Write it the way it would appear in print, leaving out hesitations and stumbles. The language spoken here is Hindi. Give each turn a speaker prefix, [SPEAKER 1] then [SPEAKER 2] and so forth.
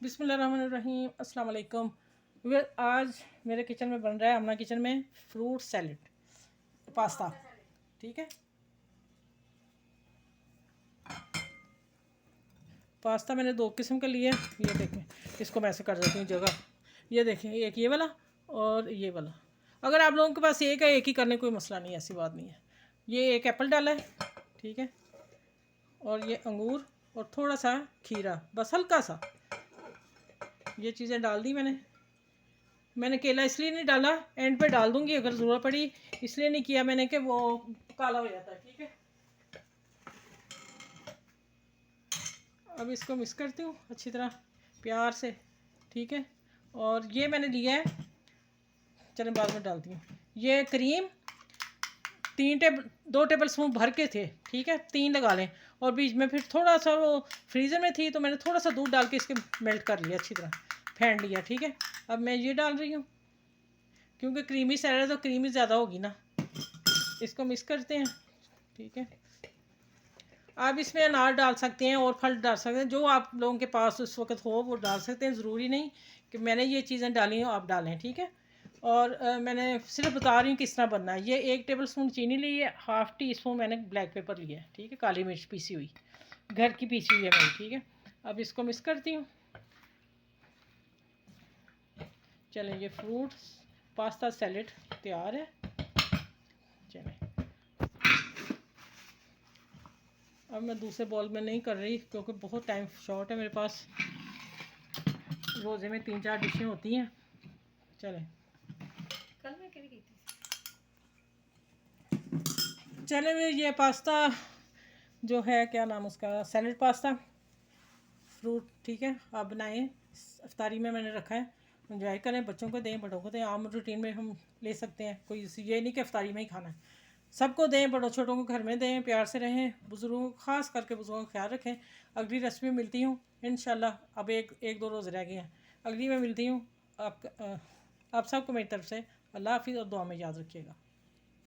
[SPEAKER 1] बिस्मिल्लाहिर्रहमानिर्रहीम अस्सलाम वालेकुम। आज मेरे किचन में बन रहा है, अम्मा किचन में फ्रूट सैलेड पास्ता। ठीक है, पास्ता मैंने दो किस्म का लिया है। ये देखें, इसको मैं ऐसे कर देती हूँ जगह। ये देखें, एक ये वाला और ये वाला। अगर आप लोगों के पास एक है, एक ही करने कोई मसला नहीं है, ऐसी बात नहीं है। ये एक एप्पल डाला है, ठीक है, और ये अंगूर और थोड़ा सा खीरा, बस हल्का सा। ये चीज़ें डाल दी मैंने केला इसलिए नहीं डाला, एंड पे डाल दूंगी अगर ज़रूरत पड़ी, इसलिए नहीं किया मैंने कि वो काला हो जाता है। ठीक है, अब इसको मिक्स करती हूँ अच्छी तरह प्यार से। ठीक है, और ये मैंने लिया है, चलें बाद में डालती हूँ। ये क्रीम 2 टेबल स्पून भर के थे, ठीक है, 3 लगा लें। और बीच में फिर थोड़ा सा वो फ्रीज़र में थी तो मैंने थोड़ा सा दूध डाल के इसके मेल्ट कर लिया, अच्छी तरह फेंट लिया। ठीक है, अब मैं ये डाल रही हूँ क्योंकि क्रीमी सैलड है तो क्रीमी ज़्यादा होगी ना। इसको मिक्स करते हैं। ठीक है, आप इसमें अनार डाल सकते हैं और फल डाल सकते हैं, जो आप लोगों के पास उस वक्त हो वो डाल सकते हैं। ज़रूरी नहीं कि मैंने ये चीज़ें डाली हो आप डालें। ठीक है, और मैंने सिर्फ बता रही हूँ किस तरह बनना है। ये 1 टेबल स्पून चीनी ली है, ½ टी स्पून मैंने ब्लैक पेपर लिया है, ठीक है, काली मिर्च पीसी हुई, घर की पीसी हुई है मेरी। ठीक है, अब इसको मिक्स करती हूँ। चलें, ये फ्रूट पास्ता सैलेड तैयार है। चलें, अब मैं दूसरे बॉल में नहीं कर रही क्योंकि बहुत टाइम शॉर्ट है मेरे पास, रोज़े में 3-4 डिशें होती हैं। चलें,
[SPEAKER 2] कल मैं करी थी।
[SPEAKER 1] चलें, ये पास्ता जो है, क्या नाम उसका, सैलेड पास्ता फ्रूट। ठीक है, आप बनाएं, इफ्तारी में मैंने रखा है, एंजॉय करें, बच्चों को दें, बड़ों को दें। आम रूटीन में हम ले सकते हैं, कोई ये नहीं कि इफ्तारी में ही खाना है। सबको दें, बड़ों छोटों को घर में दें, प्यार से रहें, बुज़ुर्गों को ख़ास करके बुज़ुर्गों का ख्याल रखें। अगली रेसिपी मिलती हूँ इंशाल्लाह। अब एक दो रोज़ रह गए हैं, अगली में मिलती हूँ। आप सबको मेरी तरफ से अल्लाह हाफिज़ और दुआ में याद रखिएगा।